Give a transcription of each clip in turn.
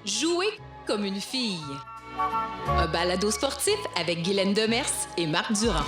Jouer comme une fille. Un balado sportif avec Guylaine Demers et Marc Durand.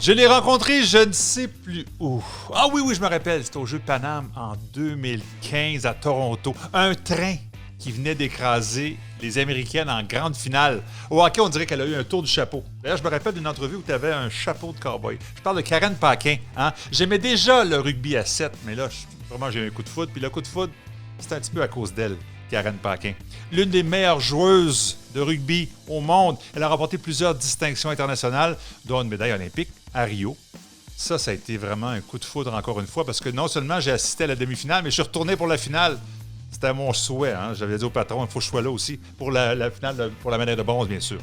Je l'ai rencontré, je ne sais plus où. Ah oui, je me rappelle, c'était au Jeux de Paname en 2015 à Toronto. Un train qui venait d'écraser les Américaines en grande finale. Au hockey, on dirait qu'elle a eu un tour du chapeau. D'ailleurs, je me rappelle d'une entrevue où tu avais un chapeau de cowboy. Je parle de Karen Paquin. Hein? J'aimais déjà le rugby à 7, mais là, vraiment, j'ai eu un coup de foudre. Puis le coup de foudre, c'est un petit peu à cause d'elle, Karen Paquin. L'une des meilleures joueuses de rugby au monde. Elle a remporté plusieurs distinctions internationales, dont une médaille olympique à Rio. Ça a été vraiment un coup de foudre encore une fois, parce que non seulement j'ai assisté à la demi-finale, mais je suis retourné pour la finale. C'était mon souhait. Hein? J'avais dit au patron, il faut que je sois là aussi pour la finale, pour la médaille de bronze, bien sûr.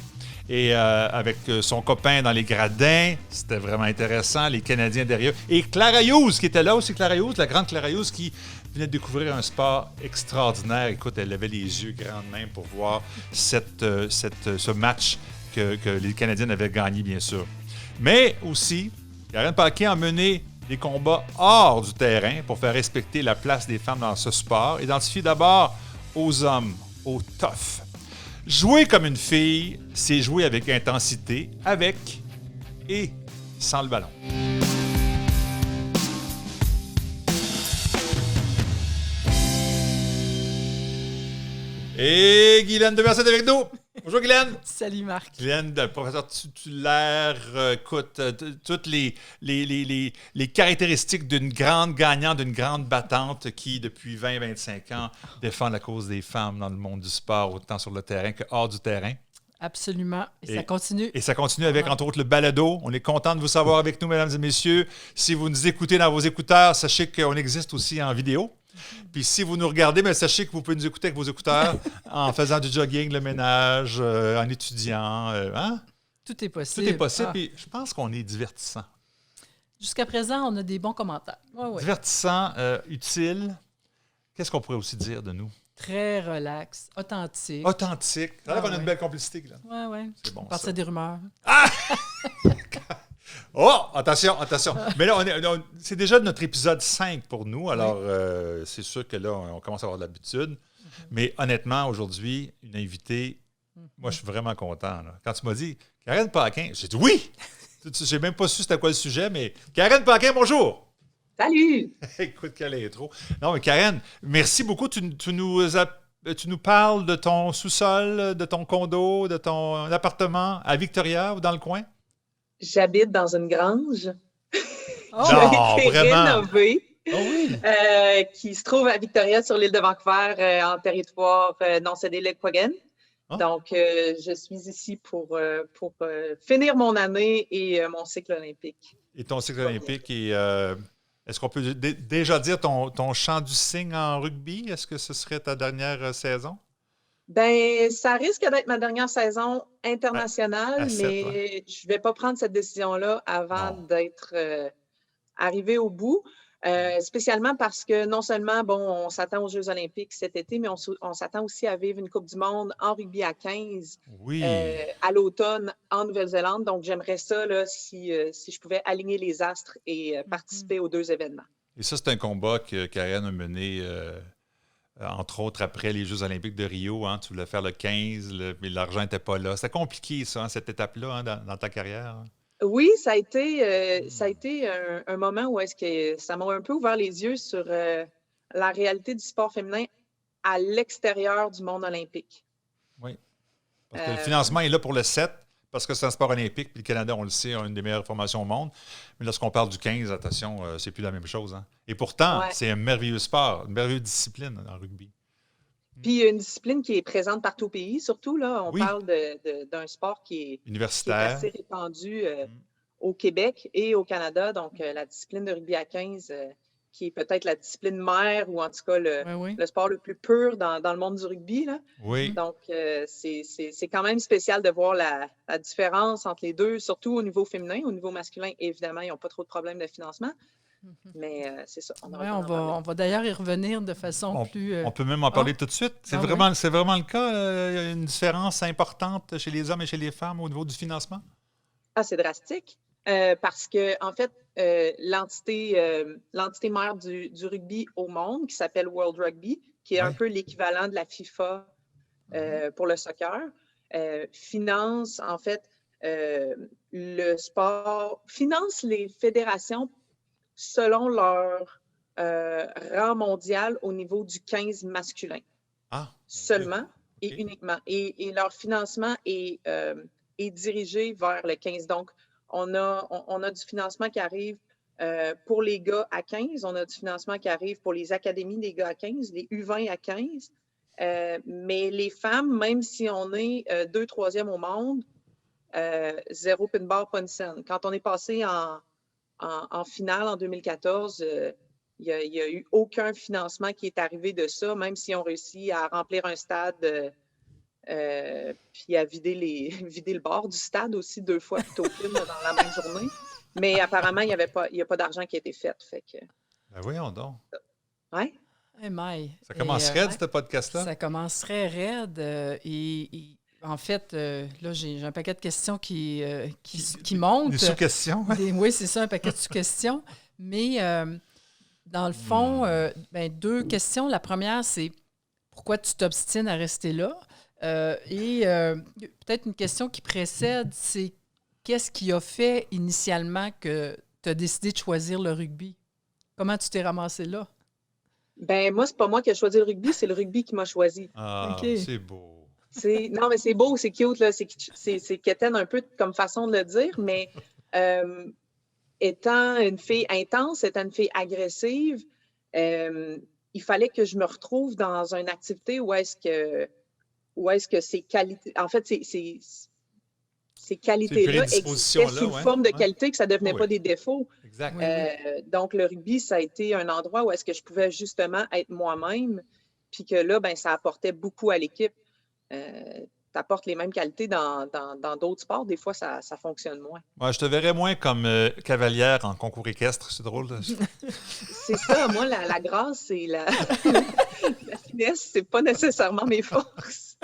Et avec son copain dans les gradins, c'était vraiment intéressant. Les Canadiens derrière. Et Clara Hughes, qui était là aussi, Clara Hughes, la grande Clara Hughes, qui venait de découvrir un sport extraordinaire. Écoute, elle avait les yeux grands de même pour voir ce match que les Canadiens avaient gagné, bien sûr. Mais aussi, Karen Paquin a mené des combats hors du terrain pour faire respecter la place des femmes dans ce sport. Identifié d'abord aux hommes, aux toughs. Jouer comme une fille, c'est jouer avec intensité, avec et sans le ballon. Et Guylaine Demers est avec nous. Bonjour Guylaine. Salut Marc. Guylaine, professeur titulaire, écoute, toutes les caractéristiques d'une grande gagnante, d'une grande battante qui, depuis 20-25 ans, défend la cause des femmes dans le monde du sport, autant sur le terrain que hors du terrain. Absolument. Et ça continue. Et ça continue avec, entre autres, le balado. On est content de vous savoir avec nous, mesdames et messieurs. Si vous nous écoutez dans vos écouteurs, sachez qu'on existe aussi en vidéo. Puis si vous nous regardez, mais sachez que vous pouvez nous écouter avec vos écouteurs en faisant du jogging, le ménage, en étudiant. Hein? Tout est possible. Tout est possible. Puis je pense qu'on est divertissant. Jusqu'à présent, on a des bons commentaires. Ouais. Divertissant, utile. Qu'est-ce qu'on pourrait aussi dire de nous? Très relax, authentique. Authentique. Là, on a une belle complicité. Là. Ouais. C'est bon. On partait des rumeurs. Ah! Oh, attention. Mais là, c'est déjà notre épisode 5 pour nous. Alors, c'est sûr que là, on commence à avoir de l'habitude. Mais honnêtement, aujourd'hui, une invitée, moi, je suis vraiment content. Là. Quand tu m'as dit « Karen Paquin », j'ai dit « Oui! » J'ai même pas su c'était quoi le sujet, mais « Karen Paquin, bonjour! » Salut! Écoute, quelle intro. Non, mais Karen, merci beaucoup. Tu nous parles de ton sous-sol, de ton condo, de ton appartement à Victoria ou dans le coin? J'habite dans une grange Oh, qui a été vraiment? rénovée, Oh oui! qui se trouve à Victoria, sur l'île de Vancouver, en territoire non cédé Lekwungen. Ah. Donc, je suis ici pour finir mon année et mon cycle olympique. Et ton cycle olympique, est-ce qu'on peut déjà dire ton chant du cygne en rugby? Est-ce que ce serait ta dernière saison? Ben, ça risque d'être ma dernière saison internationale, à 7, mais ouais. je ne vais pas prendre cette décision-là avant d'être arrivée au bout. Spécialement parce que non seulement, on s'attend aux Jeux olympiques cet été, mais on s'attend aussi à vivre une Coupe du monde en rugby à 15 à l'automne en Nouvelle-Zélande. Donc, j'aimerais ça là, si je pouvais aligner les astres et participer aux 2 événements. Et ça, c'est un combat que Karen a mené, entre autres, après les Jeux olympiques de Rio. Hein, tu voulais faire le 15, mais l'argent n'était pas là. C'était compliqué, ça, cette étape-là, hein, dans ta carrière. Hein? Oui, ça a été un moment où est-ce que ça m'a un peu ouvert les yeux sur la réalité du sport féminin à l'extérieur du monde olympique. Oui. Parce que le financement est là pour le 7, parce que c'est un sport olympique, puis le Canada, on le sait, a une des meilleures formations au monde. Mais lorsqu'on parle du 15, attention, c'est plus la même chose. Hein. Et pourtant, c'est un merveilleux sport, une merveilleuse discipline en rugby. Puis une discipline qui est présente partout au pays, surtout. Là, on parle d'un sport qui est assez répandu au Québec et au Canada. Donc, la discipline de rugby à 15, qui est peut-être la discipline mère ou en tout cas le sport le plus pur dans le monde du rugby. Là. Oui. Donc, c'est quand même spécial de voir la différence entre les deux, surtout au niveau féminin. Au niveau masculin, évidemment, ils n'ont pas trop de problèmes de financement. Mais c'est ça. Ouais, on va d'ailleurs y revenir de façon plus... On peut même en parler tout de suite. C'est vraiment le cas? Il y a une différence importante chez les hommes et chez les femmes au niveau du financement? Ah, c'est drastique. Parce que, en fait, l'entité mère du rugby au monde, qui s'appelle World Rugby, qui est un peu l'équivalent de la FIFA pour le soccer, finance, en fait, le sport, finance les fédérations selon leur rang mondial au niveau du 15 masculin. Seulement et uniquement. Et leur financement est dirigé vers le 15. Donc, on a du financement qui arrive pour les gars à 15. On a du financement qui arrive pour les académies des gars à 15, les U20 à 15. Mais les femmes, même si on est 2 3e au monde, 0 pin bar, pas une scène. Quand on est passé en finale en 2014, il n'y a eu aucun financement qui est arrivé de ça, même si on réussit à remplir un stade puis à vider le bord du stade aussi 2 fois plutôt qu'une dans la même journée. Mais apparemment, il n'y a pas d'argent qui a été fait. Ben voyons donc. Oui. Hey, Maï. Ça commence raide, ce podcast-là? Ça commencerait raide. En fait, là, j'ai un paquet de questions qui montent. Des sous-questions? Oui, c'est ça, un paquet de sous-questions. Mais dans le fond, 2 questions. La première, c'est pourquoi tu t'obstines à rester là? Peut-être une question qui précède, c'est qu'est-ce qui a fait initialement que tu as décidé de choisir le rugby? Comment tu t'es ramassé là? Ben moi, c'est pas moi qui ai choisi le rugby, c'est le rugby qui m'a choisi. Ah, okay. C'est beau. Non, mais c'est beau, c'est cute, là. C'est quétaine un peu comme façon de le dire, mais étant une fille intense, étant une fille agressive, il fallait que je me retrouve dans une activité où est-ce que ces qualités... En fait, ces qualités-là existaient sous forme de qualité, que ça ne devenait pas des défauts. Exact. Donc, le rugby, ça a été un endroit où est-ce que je pouvais justement être moi-même, puis que là, ben, ça apportait beaucoup à l'équipe. Tu apportes les mêmes qualités dans d'autres sports. Des fois, ça fonctionne moins. Ouais, je te verrais moins comme cavalière en concours équestre. C'est drôle. C'est ça. Moi, la grâce et la finesse, c'est pas nécessairement mes forces.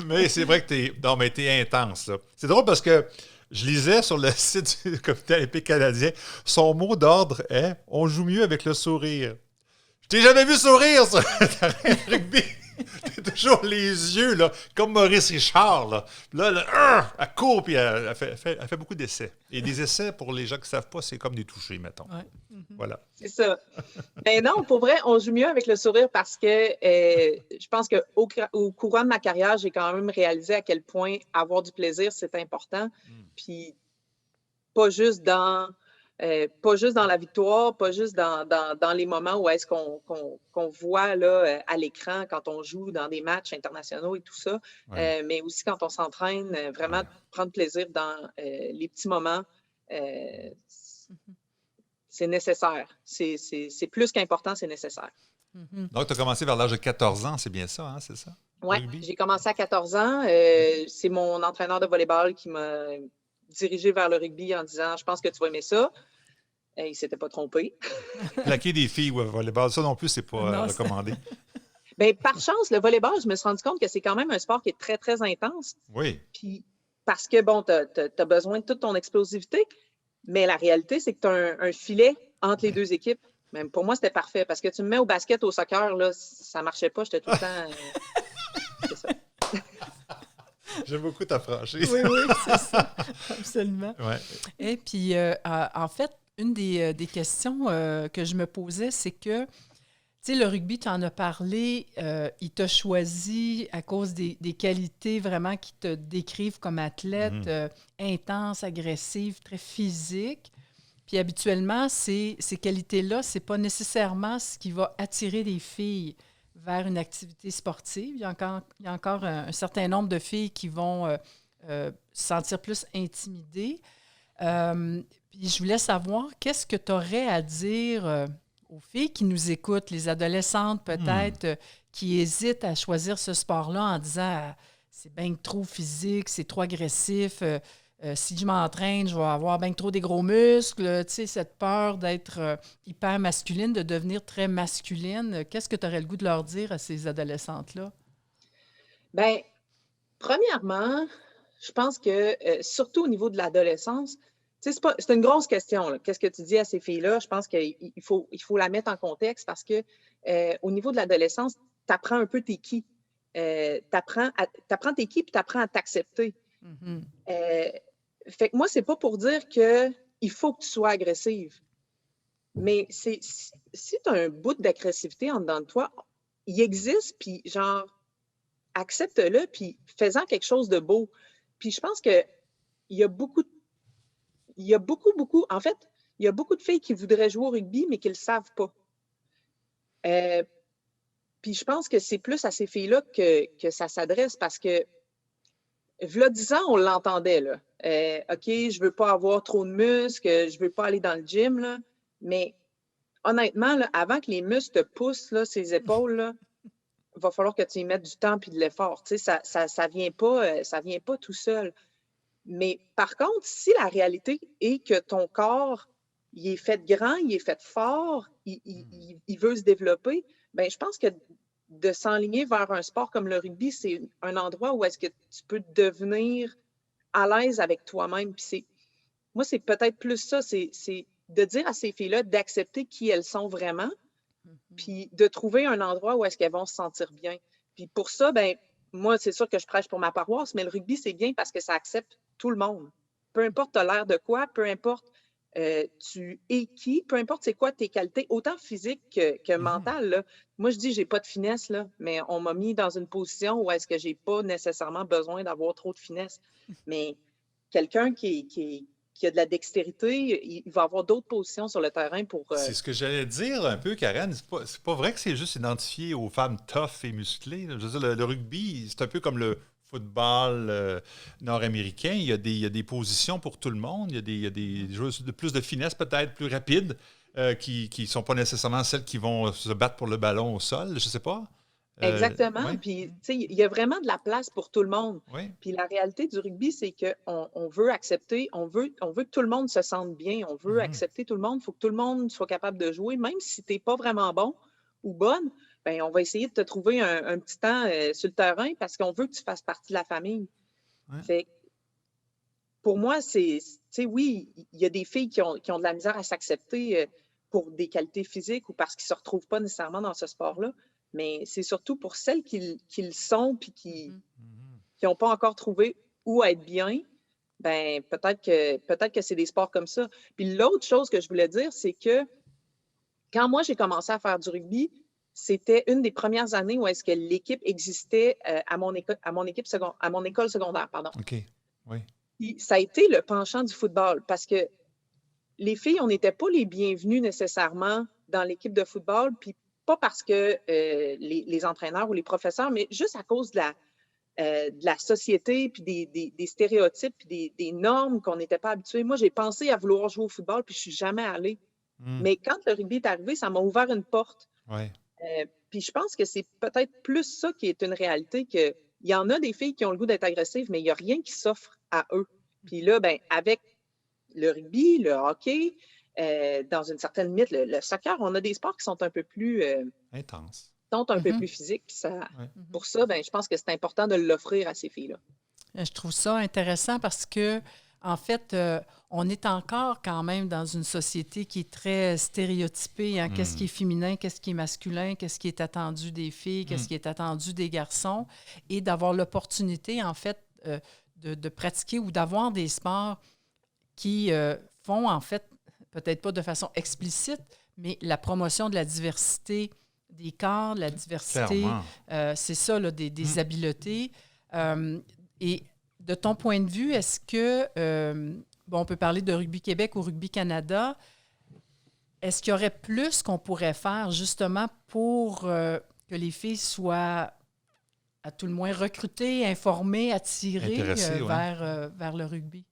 Mais c'est vrai que t'es intense, là. C'est drôle parce que je lisais sur le site du Comité olympique canadien, son mot d'ordre est « On joue mieux avec le sourire ». Je t'ai jamais vu sourire sur un terrain de rugby. T'as toujours les yeux, là, comme Maurice Richard, là. Là, elle court, puis elle fait beaucoup d'essais. Et des essais, pour les gens qui ne savent pas, c'est comme des touchés, mettons. Ouais. Voilà. C'est ça. Mais non, pour vrai, on joue mieux avec le sourire parce que je pense qu'au courant de ma carrière, j'ai quand même réalisé à quel point avoir du plaisir, c'est important. Puis pas juste dans la victoire, pas juste dans les moments où est-ce qu'on voit là, à l'écran quand on joue dans des matchs internationaux et tout ça, mais aussi quand on s'entraîne, vraiment prendre plaisir dans les petits moments. C'est nécessaire. C'est plus qu'important, c'est nécessaire. Donc, tu as commencé vers l'âge de 14 ans, c'est bien ça, hein, c'est ça? Oui, j'ai commencé à 14 ans. C'est mon entraîneur de volleyball qui m'a dirigé vers le rugby en disant « Je pense que tu vas aimer ça ». Il ne s'était pas trompé. Plaquer des filles au volleyball, ça non plus, c'est pas recommandé. Bien, par chance, le volleyball, je me suis rendu compte que c'est quand même un sport qui est très, très intense. Oui. Puis, parce que, bon, tu as besoin de toute ton explosivité, mais la réalité, c'est que tu as un filet entre les deux équipes. Même pour moi, c'était parfait. Parce que tu me mets au basket, au soccer, là, ça ne marchait pas. J'étais tout le temps... c'est ça. J'aime beaucoup ta franchise. Oui, c'est ça. Absolument. Ouais. Et puis, en fait, une des questions que je me posais, c'est que, tu sais, le rugby, tu en as parlé, il t'a choisi à cause des qualités vraiment qui te décrivent comme athlète, intense, agressive, très physique. Puis habituellement, ces qualités-là, c'est pas nécessairement ce qui va attirer les filles vers une activité sportive. Il y a encore un certain nombre de filles qui vont se sentir plus intimidées. Puis je voulais savoir, qu'est-ce que tu aurais à dire aux filles qui nous écoutent, les adolescentes peut-être, qui hésitent à choisir ce sport-là en disant « c'est bien trop physique, c'est trop agressif, si je m'entraîne, je vais avoir bien trop des gros muscles, tu sais, cette peur d'être hyper masculine, de devenir très masculine. Qu'est-ce que tu aurais le goût de leur dire à ces adolescentes-là? Bien, premièrement, je pense que surtout au niveau de l'adolescence, tu sais, c'est une grosse question, là. Qu'est-ce que tu dis à ces filles-là? Je pense qu'il faut la mettre en contexte parce que au niveau de l'adolescence, tu apprends un peu t'es qui. T'apprends t'es qui, puis tu apprends à t'accepter. Mhm. Fait que moi, c'est pas pour dire qu'il faut que tu sois agressive, mais si tu as un bout d'agressivité en dedans de toi, il existe, puis genre, accepte-le, puis fais-en quelque chose de beau. Puis je pense que il y a beaucoup, en fait, il y a beaucoup de filles qui voudraient jouer au rugby, mais qui ne le savent pas. Euh, Puis je pense que c'est plus à ces filles-là que ça s'adresse parce que, v'là 10 ans, on l'entendait, là. OK, je veux pas avoir trop de muscles, je veux pas aller dans le gym, là. Mais honnêtement, là, avant que les muscles te poussent, là, ces épaules, là, il va falloir que tu y mettes du temps et de l'effort. Tu sais, ça vient pas tout seul. Mais par contre, si la réalité est que ton corps, il est fait grand, il est fait fort, il veut se développer, bien, je pense que de s'enligner vers un sport comme le rugby, c'est un endroit où est-ce que tu peux devenir à l'aise avec toi-même. Puis moi, c'est peut-être plus ça, c'est de dire à ces filles-là d'accepter qui elles sont vraiment, puis de trouver un endroit où est-ce qu'elles vont se sentir bien. Puis pour ça, ben moi, c'est sûr que je prêche pour ma paroisse, mais le rugby, c'est bien parce que ça accepte tout le monde. Peu importe t'as l'air de quoi, peu importe tu es qui, peu importe c'est quoi tes qualités, autant physiques que mentales. Là. Moi, je dis, j'ai pas de finesse, là, mais on m'a mis dans une position où est-ce que j'ai pas nécessairement besoin d'avoir trop de finesse. Mais quelqu'un qui a de la dextérité, il va avoir d'autres positions sur le terrain pour... C'est ce que j'allais dire un peu, Karen. C'est pas vrai que c'est juste identifié aux femmes tough et musclées, là. Je veux dire, le rugby, c'est un peu comme le football nord-américain. Il y a des positions pour tout le monde. Il y a des joueurs de plus de finesse, peut-être plus rapides, qui ne sont pas nécessairement celles qui vont se battre pour le ballon au sol. Je sais pas. Exactement. Oui, Puis, tu sais, il y a vraiment de la place pour tout le monde. oui. Puis la réalité du rugby, c'est qu'on veut accepter, on veut que tout le monde se sente bien, on veut accepter tout le monde. Il faut que tout le monde soit capable de jouer, même si tu n'es pas vraiment bon ou bonne, ben on va essayer de te trouver un petit temps sur le terrain parce qu'on veut que tu fasses partie de la famille. Ouais. Fait que pour moi, tu sais, oui, il y a des filles qui ont de la misère à s'accepter pour des qualités physiques ou parce qu'ils ne se retrouvent pas nécessairement dans ce sport-là. Mais c'est surtout pour celles qui le sont puis qui n'ont pas encore trouvé où être bien, ben peut-être que c'est des sports comme ça. Puis l'autre chose que je voulais dire, c'est que quand moi j'ai commencé à faire du rugby, c'était une des premières années où est-ce que l'équipe existait à mon école secondaire, pardon. OK. Oui. Puis ça a été le penchant du football parce que les filles, on n'était pas les bienvenues nécessairement dans l'équipe de football, puis pas parce que les entraîneurs ou les professeurs, mais juste à cause de la société, puis des stéréotypes, puis des normes qu'on n'était pas habitués. Moi, j'ai pensé à vouloir jouer au football, puis je suis jamais allée. Mais quand le rugby est arrivé, ça m'a ouvert une porte. Ouais. Puis je pense que c'est peut-être plus ça qui est une réalité, qu'il y en a des filles qui ont le goût d'être agressives, mais il n'y a rien qui s'offre à eux. Puis là, ben, avec le rugby, le hockey, dans une certaine limite, le soccer, on a des sports qui sont un peu plus... Intense. sont un peu plus physiques. Puis ça, pour ça, ben, je pense que c'est important de l'offrir à ces filles-là. Je trouve ça intéressant parce que, en fait, on est encore quand même dans une société qui est très stéréotypée. Hein? Qu'est-ce qui est féminin, qu'est-ce qui est masculin, qu'est-ce qui est attendu des filles, qu'est-ce qui est attendu des garçons. Et d'avoir l'opportunité, en fait, de pratiquer ou d'avoir des sports qui font, en fait, peut-être pas de façon explicite, mais la promotion de la diversité des corps, de la diversité, c'est ça, là, des habiletés. Et de ton point de vue, est-ce que, bon, on peut parler de Rugby Québec ou Rugby Canada, est-ce qu'il y aurait plus qu'on pourrait faire justement pour que les filles soient à tout le moins recrutées, informées, attirées vers le rugby?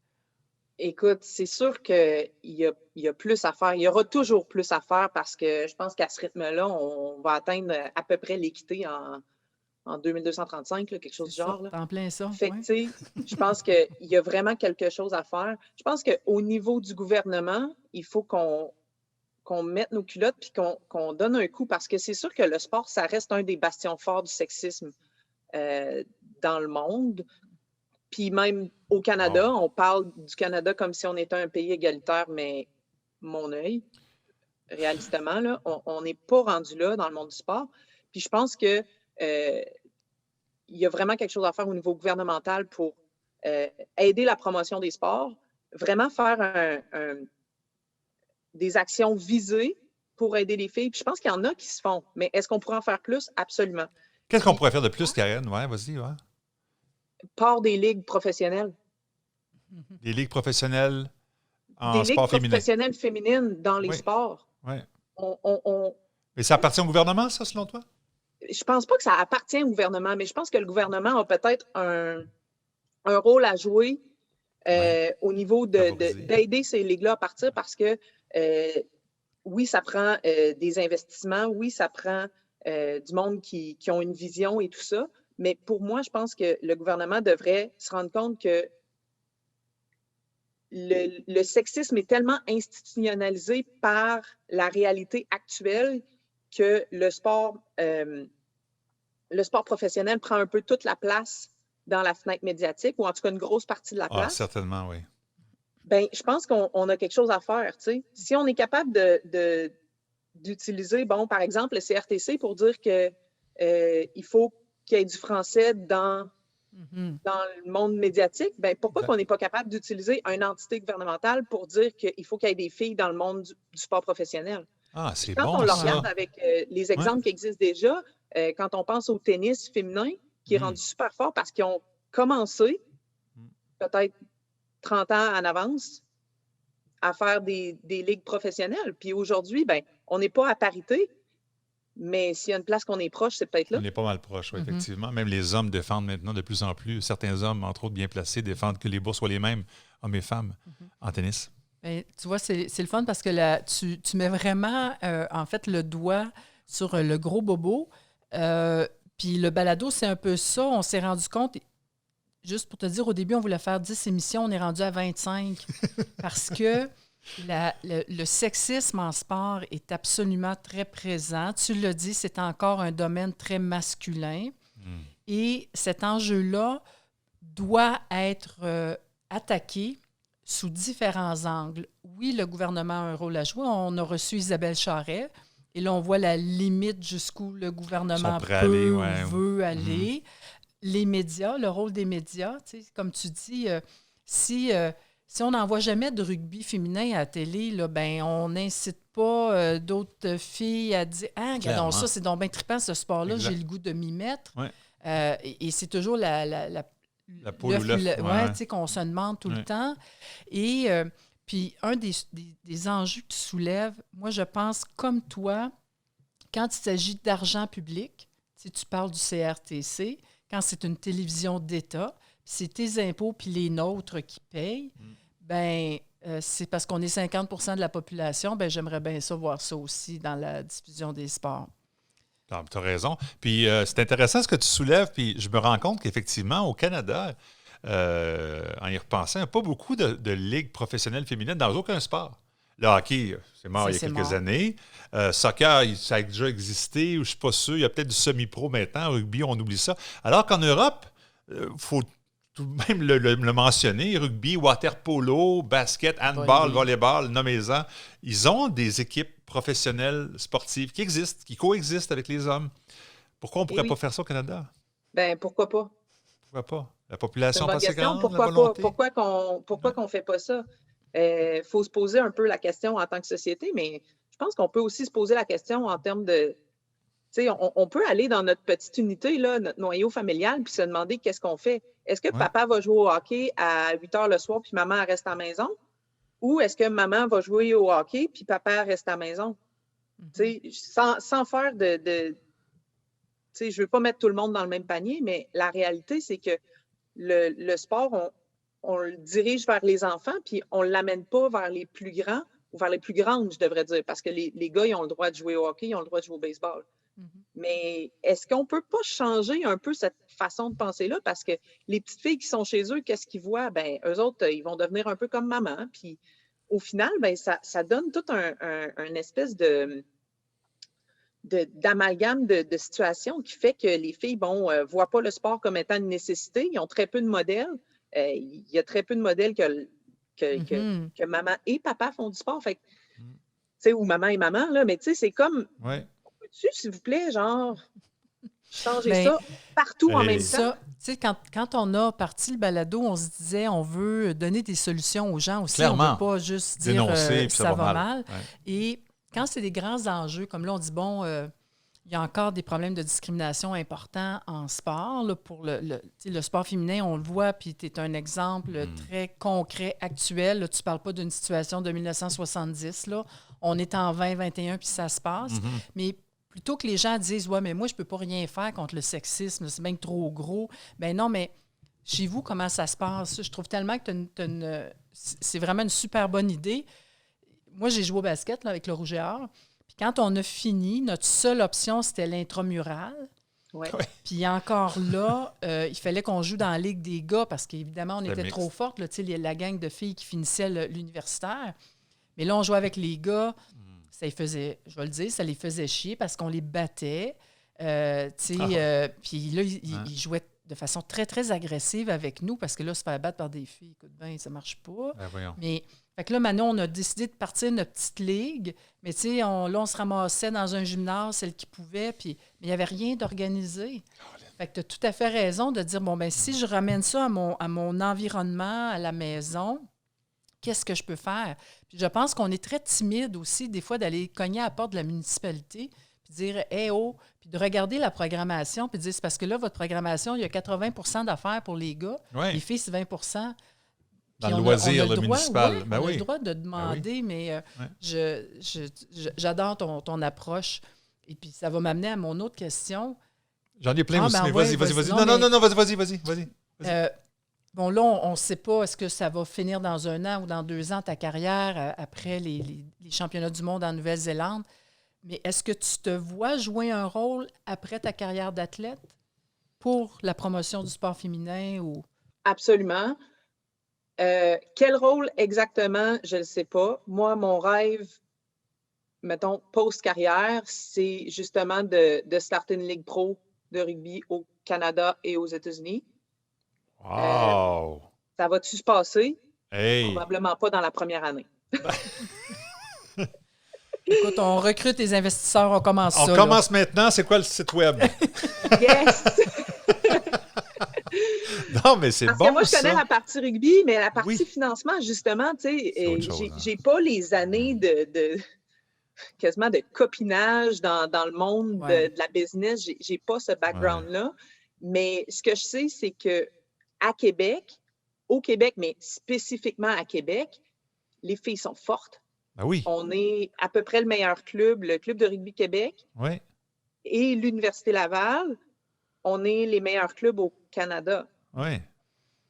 Écoute, c'est sûr qu'il y a plus à faire. Il y aura toujours plus à faire parce que je pense qu'à ce rythme-là, on va atteindre à peu près l'équité en en 2235, là, quelque chose C'est du ça, genre. Là. t'es en plein ça, Fait que, oui. tu sais, je pense qu'il y a vraiment quelque chose à faire. Je pense qu'au niveau du gouvernement, il faut qu'on mette nos culottes puis qu'on donne un coup parce que c'est sûr que le sport, ça reste un des bastions forts du sexisme dans le monde. Puis même au Canada, on parle du Canada comme si on était un pays égalitaire, mais mon œil, réalistement, là, on n'est pas rendu là dans le monde du sport. Puis je pense que il y a vraiment quelque chose à faire au niveau gouvernemental pour aider la promotion des sports, vraiment faire des actions visées pour aider les filles. Puis je pense qu'il y en a qui se font, mais est-ce qu'on pourrait en faire plus? Absolument. Qu'est-ce qu'on Puis, pourrait faire de plus, Karen? Ouais, vas-y, ouais. part des ligues professionnelles. Des ligues professionnelles en Des ligues sport féminin. professionnelles féminines dans les Oui. sports. Oui. On, Mais ça appartient au gouvernement, ça, selon toi? je pense pas que ça appartient au gouvernement, mais je pense que le gouvernement a peut-être un rôle à jouer au niveau d'aider ces ligues-là à partir parce que oui, ça prend des investissements, oui, ça prend du monde qui ont une vision et tout ça, mais pour moi, je pense que le gouvernement devrait se rendre compte que le sexisme est tellement institutionnalisé par la réalité actuelle que le sport professionnel prend un peu toute la place dans la fenêtre médiatique, ou en tout cas une grosse partie de la place. Ah, certainement, oui. Ben, je pense qu'on a quelque chose à faire. T'sais. Si on est capable d'utiliser, bon, par exemple, le CRTC pour dire qu'il faut qu'il y ait du français dans le monde médiatique, ben, pourquoi qu'on n'est pas capable d'utiliser une entité gouvernementale pour dire qu'il faut qu'il y ait des filles dans le monde du sport professionnel? Ah, c'est Quand bon, on le ça. regarde avec les exemples qui existent déjà, quand on pense au tennis féminin, qui est rendu super fort parce qu'ils ont commencé, peut-être 30 ans en avance, à faire des ligues professionnelles. Puis aujourd'hui, ben, on n'est pas à parité, mais s'il y a une place qu'on est proche, c'est peut-être là. On est pas mal proche, oui, effectivement. Même les hommes défendent maintenant de plus en plus. Certains hommes, entre autres bien placés, défendent que les bourses soient les mêmes, hommes et femmes, en tennis. Bien, tu vois, c'est le fun parce que tu mets vraiment, en fait, le doigt sur le gros bobo. Puis le balado, c'est un peu ça. On s'est rendu compte, juste pour te dire, au début, on voulait faire 10 émissions, on est rendu à 25 parce que le sexisme en sport est absolument très présent. Tu l'as dit, c'est encore un domaine très masculin. Et cet enjeu-là doit être attaqué sous différents angles. Oui, le gouvernement a un rôle à jouer. On a reçu Isabelle Charret. Et là, on voit la limite jusqu'où le gouvernement veut aller. Les médias, le rôle des médias, comme tu dis, si on n'envoie jamais de rugby féminin à la télé, là, ben, on n'incite pas d'autres filles à dire « Ah, regardons ça, c'est donc bien trippant ce sport-là, j'ai le goût de m'y mettre. Ouais. » Et c'est toujours la poule ou l'œuf. Ouais, qu'on se demande tout le temps. Et puis, un des enjeux que tu soulèves, moi, je pense, comme toi, quand il s'agit d'argent public, si tu parles du CRTC, quand c'est une télévision d'État, c'est tes impôts puis les nôtres qui payent, ben c'est parce qu'on est 50 % de la population, ben j'aimerais bien ça voir ça aussi dans la diffusion des sports. Tu as raison. Puis c'est intéressant ce que tu soulèves, puis je me rends compte qu'effectivement, au Canada, en y repensant, il n'y a pas beaucoup de ligues professionnelles féminines dans aucun sport. Le hockey, c'est mort il y a quelques années. Soccer, ça a déjà existé, je ne suis pas sûr. Il y a peut-être du semi-pro maintenant. Rugby, on oublie ça. Alors qu'en Europe, il faut tout de même le mentionner. Rugby, water polo, basket, handball, volleyball, nommez-en. Ils ont des équipes professionnelles sportives qui existent, qui coexistent avec les hommes. Pourquoi on ne pourrait pas faire ça au Canada? Ben pourquoi pas? Pourquoi pas? La population pas assez grande, pourquoi la volonté? Pourquoi qu'on ne fait pas ça? Faut se poser un peu la question en tant que société, mais je pense qu'on peut aussi se poser la question en termes de... Tu sais, on peut aller dans notre petite unité, là, notre noyau familial, puis se demander qu'est-ce qu'on fait. Est-ce que papa va jouer au hockey à 8 heures le soir, puis maman reste à la maison? Ou est-ce que maman va jouer au hockey, puis papa reste à la maison? Tu sais, sans faire de tu sais, je veux pas mettre tout le monde dans le même panier, mais la réalité, c'est que le sport, on le dirige vers les enfants, puis on ne l'amène pas vers les plus grands, ou vers les plus grandes, je devrais dire, parce que les gars, ils ont le droit de jouer au hockey, ils ont le droit de jouer au baseball. Mais est-ce qu'on peut pas changer un peu cette façon de penser-là? Parce que les petites filles qui sont chez eux, qu'est-ce qu'ils voient? Ben, eux autres, ils vont devenir un peu comme maman. Puis au final, ben, ça donne tout un espèce d'amalgame de situations qui fait que les filles, voient pas le sport comme étant une nécessité. Ils ont très peu de modèles. Il y a très peu de modèles que maman et papa font du sport. Fait que, tu sais, ou maman et maman, là, mais tu sais, c'est comme, Ouais. peux-tu, s'il vous plaît, genre, changer Ben, ça partout en même temps? Ça, tu sais, quand on a parti le balado, on se disait, on veut donner des solutions aux gens aussi. Clairement. On ne veut pas juste dire Dénoncer, puis ça va mal. Ouais. Et quand c'est des grands enjeux, comme là, on dit, il y a encore des problèmes de discrimination importants en sport. Là, pour le sport féminin, on le voit, puis tu es un exemple très concret, actuel. Là, tu ne parles pas d'une situation de 1970. Là. On est en 2021, puis ça se passe. Mais plutôt que les gens disent « Ouais, mais moi, je ne peux pas rien faire contre le sexisme, c'est bien trop gros. » Ben non, mais chez vous, comment ça se passe? Je trouve tellement que c'est vraiment une super bonne idée. Moi, j'ai joué au basket là, avec le Rouge et Or. Puis quand on a fini, notre seule option, c'était l'intramural. Ouais. Puis encore là, il fallait qu'on joue dans la Ligue des gars parce qu'évidemment, on était trop fortes, là, la gang de filles qui finissaient l'universitaire. Mais là, on jouait avec les gars. Ça les faisait, je vais le dire, ça les faisait chier parce qu'on les battait. Puis là, ils jouaient de façon très, très agressive avec nous parce que là, se faire battre par des filles, écoute bien, ça marche pas. Ben, voyons. Mais fait que là, maintenant, on a décidé de partir notre petite ligue. Mais tu sais, on se ramassait dans un gymnase, celle qui pouvait, mais il n'y avait rien d'organisé. Fait que tu as tout à fait raison de dire, si je ramène ça à mon environnement, à la maison, qu'est-ce que je peux faire? Puis je pense qu'on est très timide aussi, des fois, d'aller cogner à la porte de la municipalité puis dire « Hey, oh! » puis de regarder la programmation puis de dire « C'est parce que là, votre programmation, il y a 80 d'affaires pour les gars. Ouais. Les filles, c'est 20 » Dans le loisir municipal. On a le droit de demander, mais j'adore ton approche. Et puis, ça va m'amener à mon autre question. J'en ai plein aussi, mais vas-y. Non, vas-y. Là, on ne sait pas, est-ce que ça va finir dans 1 an ou dans 2 ans ta carrière après les championnats du monde en Nouvelle-Zélande. Mais est-ce que tu te vois jouer un rôle après ta carrière d'athlète pour la promotion du sport féminin? Ou... Absolument. Quel rôle exactement, je ne sais pas. Moi, mon rêve, mettons, post-carrière, c'est justement de starter une ligue pro de rugby au Canada et aux États-Unis. Wow! Ça va-tu se passer? Hey! Probablement pas dans la première année. Écoute, on recrute les investisseurs, on commence ça. On commence maintenant. C'est quoi le site web? Yes! Non, mais c'est Parce bon, que moi, je connais ça. la partie rugby, mais la partie financement, justement, tu sais, j'ai pas les années de quasiment de copinage dans le monde de la business. J'ai pas ce background-là. Mais ce que je sais, c'est que à Québec, au Québec, mais spécifiquement à Québec, les filles sont fortes. Ben oui. On est à peu près le meilleur club, le Club de rugby Québec et l'Université Laval. On est les meilleurs clubs au Canada. Oui.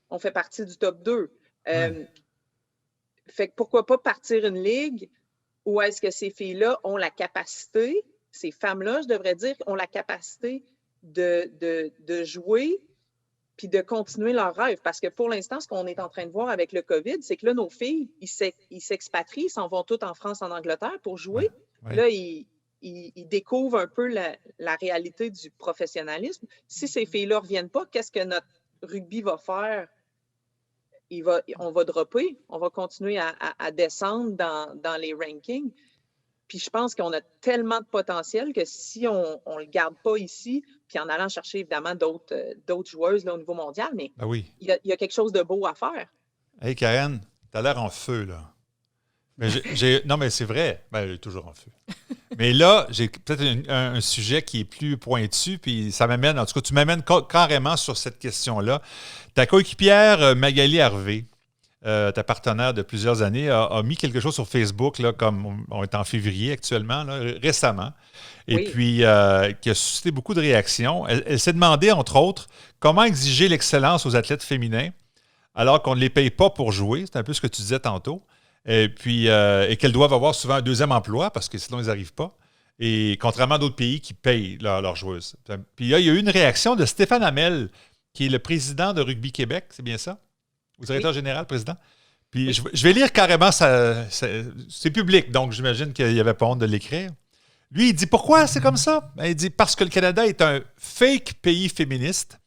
On fait partie du top 2. Fait que pourquoi pas partir une ligue où est-ce que ces filles-là ont la capacité, ces femmes-là, je devrais dire, ont la capacité de jouer puis de continuer leur rêve. Parce que pour l'instant, ce qu'on est en train de voir avec le COVID, c'est que là, nos filles, ils s'expatrient, ils s'en vont toutes en France, en Angleterre pour jouer. Là, ils découvrent un peu la réalité du professionnalisme. Si ces filles-là ne reviennent pas, qu'est-ce que notre rugby va faire? On va dropper, on va continuer à descendre dans les rankings. Puis je pense qu'on a tellement de potentiel que si on ne le garde pas ici, puis en allant chercher évidemment d'autres joueuses là, au niveau mondial, mais il y a quelque chose de beau à faire. Hey Karen, tu as l'air en feu, là. Mais non, mais c'est vrai. Ben, elle est toujours en feu. Mais là, j'ai peut-être un sujet qui est plus pointu, puis ça m'amène, en tout cas, tu m'amènes carrément sur cette question-là. Ta coéquipière Magali Harvey, ta partenaire de plusieurs années, a mis quelque chose sur Facebook, là, comme on est en février actuellement, là, récemment, et puis qui a suscité beaucoup de réactions. Elle s'est demandé, entre autres, comment exiger l'excellence aux athlètes féminins alors qu'on ne les paye pas pour jouer. C'est un peu ce que tu disais tantôt. Et puis, et qu'elles doivent avoir souvent un deuxième emploi parce que sinon, ils n'arrivent pas. Et contrairement à d'autres pays qui payent leurs joueuses. Puis là, il y a eu une réaction de Stéphane Hamel, qui est le président de Rugby Québec, c'est bien ça? Ou directeur général, président? Puis Oui. je vais lire carrément, c'est public, donc j'imagine qu'il n'y avait pas honte de l'écrire. Lui, il dit, pourquoi c'est comme ça? Il dit, parce que le Canada est un fake pays féministe,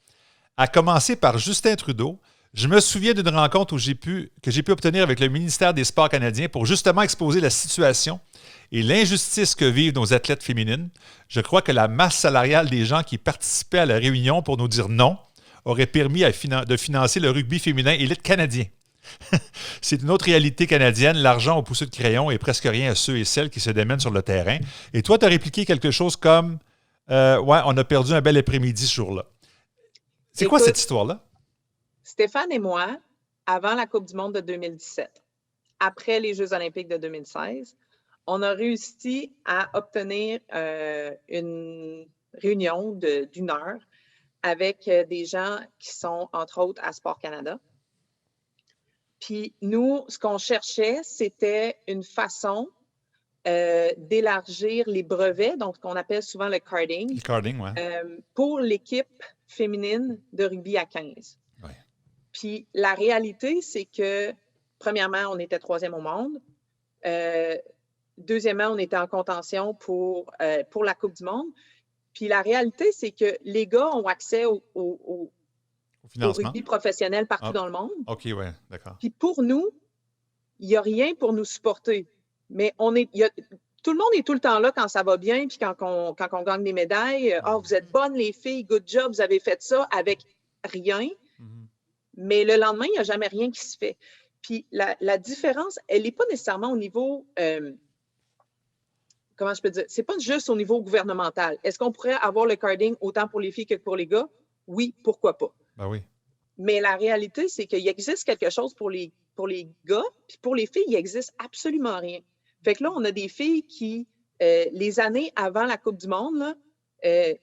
à commencer par Justin Trudeau. Je me souviens d'une rencontre que j'ai pu obtenir avec le ministère des Sports canadien pour justement exposer la situation et l'injustice que vivent nos athlètes féminines. Je crois que la masse salariale des gens qui participaient à la réunion pour nous dire non aurait permis de financer le rugby féminin élite canadien. C'est une autre réalité canadienne. L'argent au pousseux de crayon est presque rien à ceux et celles qui se démènent sur le terrain. Et toi, tu as répliqué quelque chose comme ouais, on a perdu un bel après-midi ce jour-là. C'est quoi cette histoire-là? Stéphane et moi, avant la Coupe du monde de 2017, après les Jeux olympiques de 2016, on a réussi à obtenir une réunion d'une heure avec des gens qui sont, entre autres, à Sport Canada. Puis nous, ce qu'on cherchait, c'était une façon d'élargir les brevets, donc qu'on appelle souvent le carding, pour l'équipe féminine de rugby à 15. Ouais. Puis la réalité, c'est que, premièrement, on était 3e au monde. Deuxièmement, on était en contention pour la Coupe du monde. Puis la réalité, c'est que les gars ont accès au rugby professionnel partout dans le monde. OK, ouais, d'accord. Puis pour nous, il n'y a rien pour nous supporter. Mais tout le monde est tout le temps là quand ça va bien, puis quand on gagne des médailles. « Ah, vous êtes bonnes les filles, good job, vous avez fait ça » avec rien. Mm-hmm. Mais le lendemain, il n'y a jamais rien qui se fait. Puis la différence, elle n'est pas nécessairement au niveau... comment je peux dire? C'est pas juste au niveau gouvernemental. Est-ce qu'on pourrait avoir le carding autant pour les filles que pour les gars? Oui, pourquoi pas? Ben oui. Mais la réalité, c'est qu'il existe quelque chose pour les gars, puis pour les filles, il n'existe absolument rien. Fait que là, on a des filles qui, les années avant la Coupe du monde, là,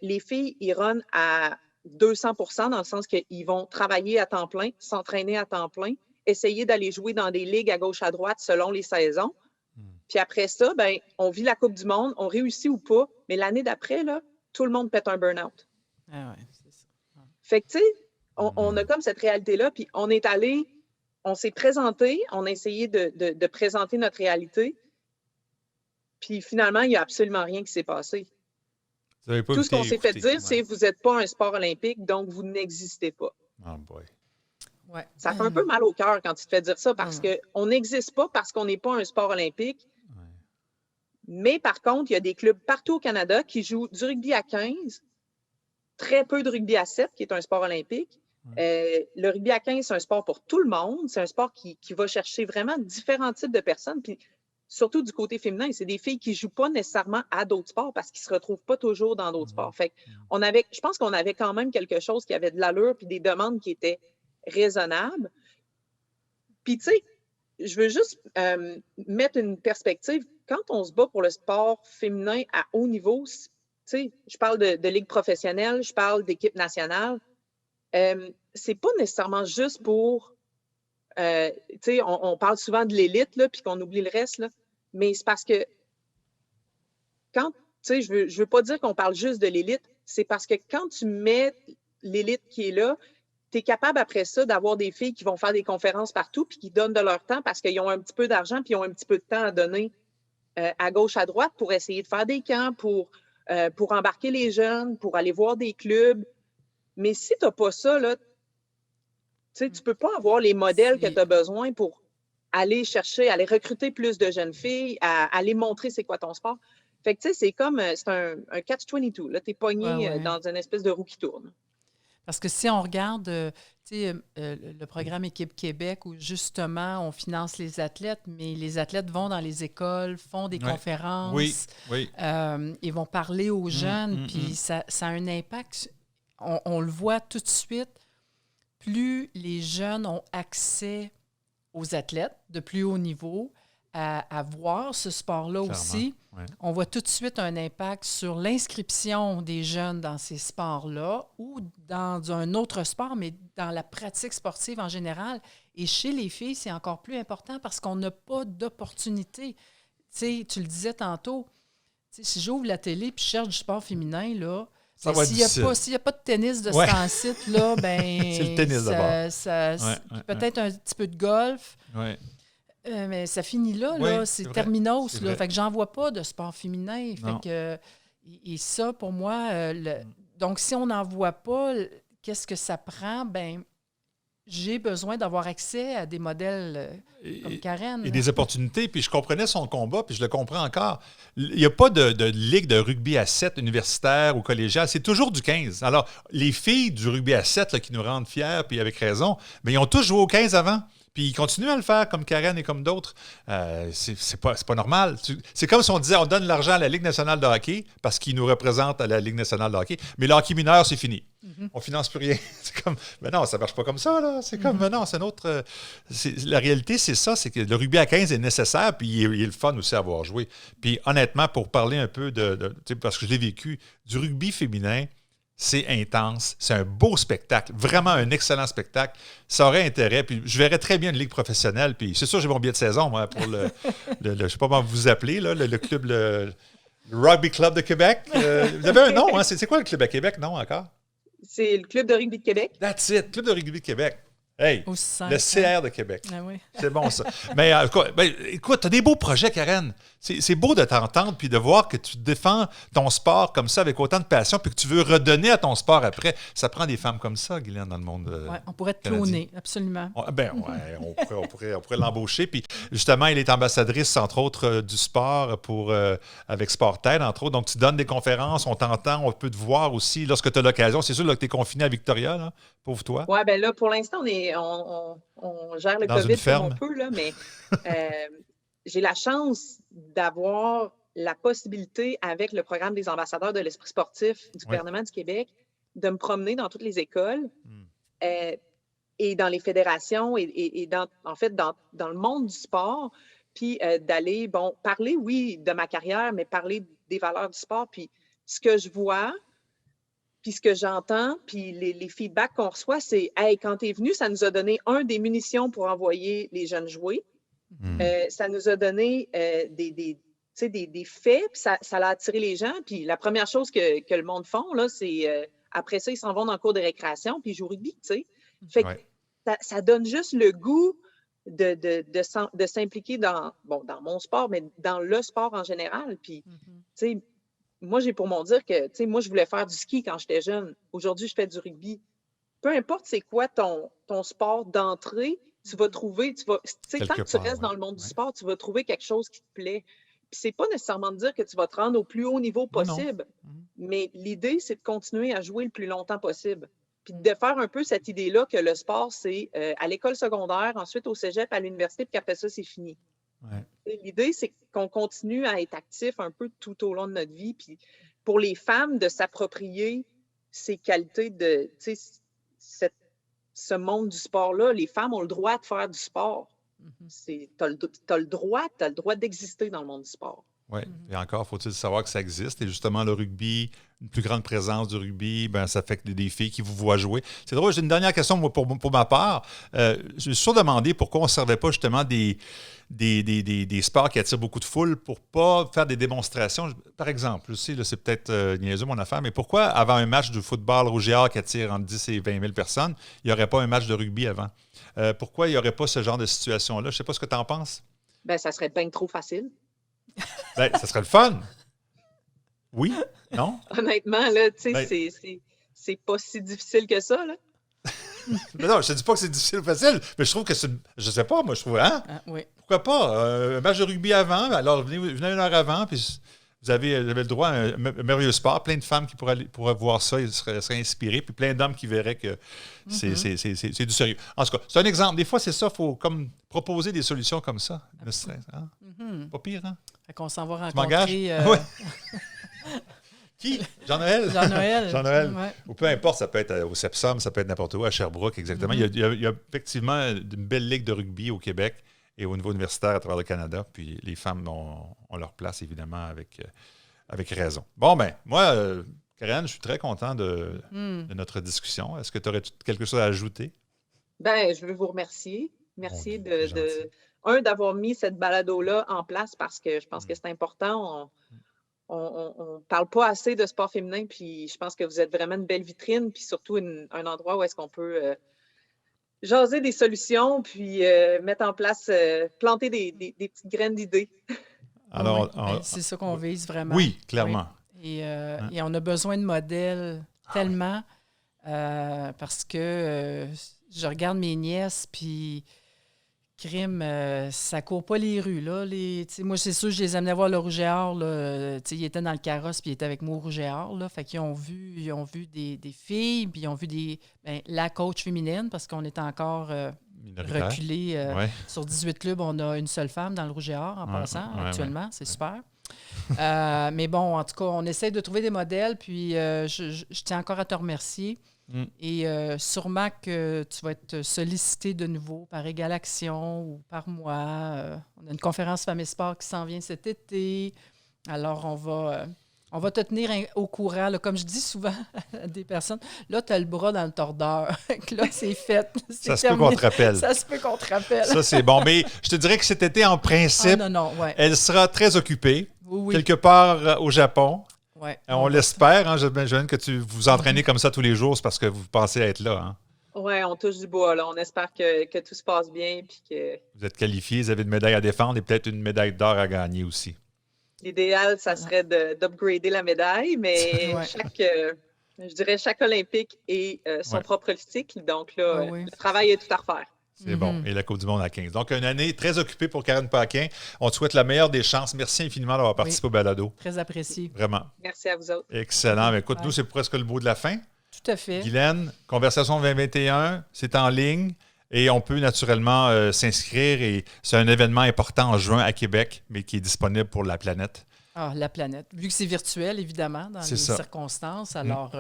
les filles, ils runnent à 200% dans le sens qu'ils vont travailler à temps plein, s'entraîner à temps plein, essayer d'aller jouer dans des ligues à gauche, à droite selon les saisons. Puis après ça, ben, on vit la Coupe du monde, on réussit ou pas, mais l'année d'après, là, tout le monde pète un burn-out. Ah ouais, c'est ça. Fait que, tu sais, on a comme cette réalité-là, puis on est allé, on s'est présenté, on a essayé de présenter notre réalité, puis finalement, il n'y a absolument rien qui s'est passé. Tout ce qu'on s'est fait dire, c'est « vous n'êtes pas un sport olympique, donc vous n'existez pas ». Oh boy. Ouais. Ça fait un peu mal au cœur quand tu te fais dire ça, parce qu'on n'existe pas parce qu'on n'est pas un sport olympique. Mais par contre, il y a des clubs partout au Canada qui jouent du rugby à 15, très peu de rugby à 7, qui est un sport olympique. Le rugby à 15, c'est un sport pour tout le monde. C'est un sport qui va chercher vraiment différents types de personnes. Puis surtout du côté féminin, c'est des filles qui ne jouent pas nécessairement à d'autres sports parce qu'ils ne se retrouvent pas toujours dans d'autres sports. Fait je pense qu'on avait quand même quelque chose qui avait de l'allure puis des demandes qui étaient raisonnables. Puis tu sais, je veux juste mettre une perspective. Quand on se bat pour le sport féminin à haut niveau, tu sais, je parle de ligue professionnelle, je parle d'équipe nationale, c'est pas nécessairement juste pour, tu sais, on parle souvent de l'élite, là, puis qu'on oublie le reste, là, mais c'est parce que quand, tu sais, je veux pas dire qu'on parle juste de l'élite, c'est parce que quand tu mets l'élite qui est là, tu es capable après ça d'avoir des filles qui vont faire des conférences partout puis qui donnent de leur temps parce qu'ils ont un petit peu d'argent puis ils ont un petit peu de temps à donner à gauche, à droite pour essayer de faire des camps, pour embarquer les jeunes, pour aller voir des clubs. Mais si tu n'as pas ça, là, tu ne peux pas avoir les modèles que tu as besoin pour aller chercher, aller recruter plus de jeunes filles, aller montrer c'est quoi ton sport. Fait que tu sais, c'est comme, c'est un catch-22. Là, tu es pogné dans une espèce de roue qui tourne. Parce que si on regarde le programme Équipe Québec où justement on finance les athlètes, mais les athlètes vont dans les écoles, font des conférences, ils vont parler aux jeunes, puis ça a un impact. On le voit tout de suite, plus les jeunes ont accès aux athlètes de plus haut niveau, à voir ce sport-là aussi, on voit tout de suite un impact sur l'inscription des jeunes dans ces sports-là ou dans un autre sport, mais dans la pratique sportive en général. Et chez les filles, c'est encore plus important parce qu'on n'a pas d'opportunité. Tu sais, tu le disais tantôt, Tu sais, si j'ouvre la télé et je cherche du sport féminin, là, Ça va être difficile. s'il n'y a pas de tennis de Ouais. ce temps-ci, là, ben, C'est le tennis d'abord. puis peut-être un petit peu de golf, Ouais. mais ça finit là, Oui, là, c'est c'est vrai, terminos. c'est Là, vrai. fait que j'en vois pas de sport féminin. Non. Fait que, et ça, pour moi, donc si on n'en voit pas, qu'est-ce que ça prend? Ben, j'ai besoin d'avoir accès à des modèles comme Karen. Et des opportunités, puis je comprenais son combat, puis je le comprends encore. Il n'y a pas de ligue de rugby à 7 universitaire ou collégiale, c'est toujours du 15. Alors, les filles du rugby à 7 là, qui nous rendent fiers, puis avec raison, mais ils ont tous joué au 15 avant. Puis ils continuent à le faire comme Karen et comme d'autres. C'est pas normal. C'est comme si on disait on donne l'argent à la Ligue nationale de hockey parce qu'ils nous représentent à la Ligue nationale de hockey, mais le hockey mineur, c'est fini. On finance plus rien. C'est comme, mais non, ça marche pas comme ça, là. C'est comme, mais non, c'est notre. La réalité, c'est ça, c'est que le rugby à 15 est nécessaire, puis il est le fun aussi à avoir joué. Puis honnêtement, pour parler un peu tu sais, parce que je l'ai vécu, du rugby féminin, c'est intense, c'est un beau spectacle, vraiment un excellent spectacle. Ça aurait intérêt, puis je verrais très bien une ligue professionnelle, puis c'est sûr, j'ai mon billet de saison, moi, pour je sais pas comment vous appelez, là, le club, le Rugby Club de Québec. Vous avez un nom, hein? C'est quoi le club à Québec, non, encore? C'est le Club de rugby de Québec. That's it, Club de rugby de Québec. Hey, Aussi simple, le CR de Québec. Ah oui. C'est bon, ça. Mais écoute, tu as des beaux projets, Karen. C'est beau de t'entendre puis de voir que tu défends ton sport comme ça avec autant de passion puis que tu veux redonner à ton sport après. Ça prend des femmes comme ça, Guylaine, dans le monde. Ouais, on pourrait te canadien. cloner, absolument. On pourrait l'embaucher. Puis justement, elle est ambassadrice, entre autres, du sport avec Sportaid, entre autres. Donc, tu donnes des conférences, on t'entend, on peut te voir aussi lorsque tu as l'occasion. C'est sûr là, que tu es confiné à Victoria, là, pauvre toi. Oui, bien là, pour l'instant, on gère le Dans une COVID ferme. comme on peut, là, mais j'ai la chance d'avoir la possibilité, avec le programme des ambassadeurs de l'esprit sportif du gouvernement du Québec, de me promener dans toutes les écoles et dans les fédérations et en fait, dans le monde du sport, puis d'aller, parler, oui, de ma carrière, mais parler des valeurs du sport. Puis ce que je vois, puis ce que j'entends, puis les feedbacks qu'on reçoit, c'est « Hey, quand tu es venu, ça nous a donné des munitions pour envoyer les jeunes jouer. Ça nous a donné des faits, puis ça a attiré les gens. Puis la première chose que le monde font, là, c'est après ça, ils s'en vont dans le cours de récréation, puis ils jouent au rugby, tu sais. Fait que ça donne juste le goût de s'impliquer dans mon sport, mais dans le sport en général. Puis, tu sais, moi, j'ai pour mon dire que, tu sais, moi, je voulais faire du ski quand j'étais jeune. Aujourd'hui, je fais du rugby. Peu importe c'est quoi ton sport d'entrée, tu vas trouver, tu sais, tant que tu restes dans le monde du sport, tu vas trouver quelque chose qui te plaît. Puis c'est pas nécessairement de dire que tu vas te rendre au plus haut niveau possible, mais l'idée, c'est de continuer à jouer le plus longtemps possible. Puis de faire un peu cette idée-là que le sport, c'est à l'école secondaire, ensuite au cégep, à l'université, puis qu'après ça, c'est fini. L'idée, c'est qu'on continue à être actif un peu tout au long de notre vie. Puis pour les femmes, de s'approprier ces qualités de, tu sais, ce monde du sport-là, les femmes ont le droit de faire du sport. Tu as le droit d'exister dans le monde du sport. Oui, et encore, faut-il savoir que ça existe. Et justement, le rugby, une plus grande présence du rugby, ça fait que des filles qui vous voient jouer. C'est drôle, j'ai une dernière question moi, pour ma part. Je me suis toujours demandé pourquoi on ne servait pas justement des sports qui attirent beaucoup de foule pour ne pas faire des démonstrations. Par exemple, aussi, là, c'est peut-être niaiseux mon affaire, mais pourquoi avant un match de football rouge et or qui attire entre 10 et 20 000 personnes, il n'y aurait pas un match de rugby avant? Pourquoi il n'y aurait pas ce genre de situation-là? Je ne sais pas ce que tu en penses. Ben, ça serait bien trop facile. Ça serait le fun. Oui? Non? Honnêtement, là, tu sais, c'est pas si difficile que ça, là. Non, je te dis pas que c'est difficile ou facile, mais je trouve que c'est... Je sais pas, moi, je trouve... Hein? Oui. Pourquoi pas? Un match de rugby avant, alors venez une heure avant, puis vous avez le droit à un merveilleux sport. Plein de femmes qui pourraient voir ça, ils seraient inspirés, puis plein d'hommes qui verraient que c'est du sérieux. En tout cas, c'est un exemple. Des fois, c'est ça, il faut comme proposer des solutions comme ça. Ne serait-ce, hein? Pas pire, hein? Fait qu'on s'en va Tu m'engages? rencontrer... Oui. Qui? Jean-Noël? Jean-Noël. Jean-Noël. Ouais. Ou peu importe, ça peut être au Sepsum, ça peut être n'importe où, à Sherbrooke, exactement. Il y a effectivement une belle ligue de rugby au Québec et au niveau universitaire à travers le Canada. Puis les femmes ont leur place, évidemment, avec raison. Bon, ben, moi, Karen, je suis très content de notre discussion. Est-ce que tu aurais quelque chose à ajouter? Ben, je veux vous remercier. Merci d'avoir mis cette balado-là en place parce que je pense que c'est important. on parle pas assez de sport féminin, puis je pense que vous êtes vraiment une belle vitrine, puis surtout un endroit où est-ce qu'on peut jaser des solutions, puis mettre en place, planter des petites graines d'idées. Alors, c'est ça qu'on vise vraiment. Oui, clairement. Oui. Et on a besoin de modèles tellement parce que je regarde mes nièces, puis crime, ça court pas les rues. Là. Moi, c'est sûr, je les amenais voir le Rouge et Or. Là, ils étaient dans le carrosse, puis ils étaient avec moi au Rouge et Or. Là, fait qu'ils ont vu des filles, puis ils ont vu la coach féminine, parce qu'on est encore reculé. Sur 18 clubs, on a une seule femme dans le Rouge et Or en passant actuellement. C'est super. Mais bon, en tout cas, on essaie de trouver des modèles, puis je tiens encore à te remercier. Et sûrement que tu vas être sollicité de nouveau par Égal Action ou par moi. On a une conférence Femmes et Sport qui s'en vient cet été. Alors, on va te tenir au courant. Là, comme je dis souvent à des personnes, là, tu as le bras dans le tordeur. Là, c'est fait. Ça se peut qu'on te rappelle. Ça se peut qu'on te rappelle. Ça, c'est bon. Mais je te dirais que cet été, en principe, elle sera très occupée, quelque part au Japon. Ouais. On l'espère. Hein, j'imagine que tu vous entraînez comme ça tous les jours, c'est parce que vous pensez être là. Hein? Oui, on touche du bois. Là. On espère que tout se passe bien. Puis que... Vous êtes qualifiés, vous avez une médaille à défendre et peut-être une médaille d'or à gagner aussi. L'idéal, ça serait d'upgrader la médaille, mais je dirais chaque Olympique est son propre cycle. Donc là, le travail est tout à refaire. C'est bon. Et la Coupe du Monde à 15. Donc, une année très occupée pour Karen Paquin. On te souhaite la meilleure des chances. Merci infiniment d'avoir participé au balado. Très apprécié. Vraiment. Merci à vous autres. Excellent. Écoute, nous, c'est presque le mot de la fin. Tout à fait. Guylaine, Conversation 2021, c'est en ligne et on peut naturellement s'inscrire. Et c'est un événement important en juin à Québec, mais qui est disponible pour la planète. Ah, la planète. Vu que c'est virtuel, évidemment, dans les circonstances. Alors,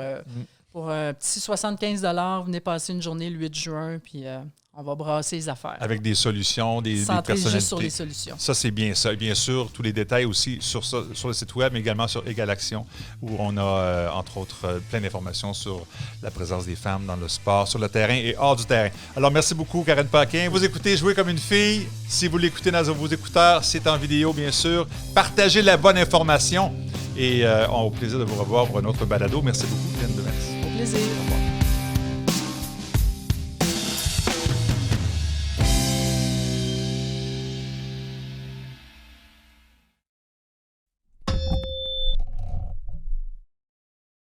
pour un petit 75 $, venez passer une journée le 8 juin, puis on va brasser les affaires. Avec des solutions, des personnalités. Juste sur les solutions. Ça, c'est bien ça. Et bien sûr, tous les détails aussi sur le site web, mais également sur Égal Action, où on a, entre autres, plein d'informations sur la présence des femmes dans le sport, sur le terrain et hors du terrain. Alors, merci beaucoup, Karen Paquin. Vous écoutez Jouer comme une fille. Si vous l'écoutez dans vos écouteurs, c'est en vidéo, bien sûr. Partagez la bonne information et on a au plaisir de vous revoir pour un autre balado. Merci beaucoup, Guylaine Demers. Au plaisir. Au revoir.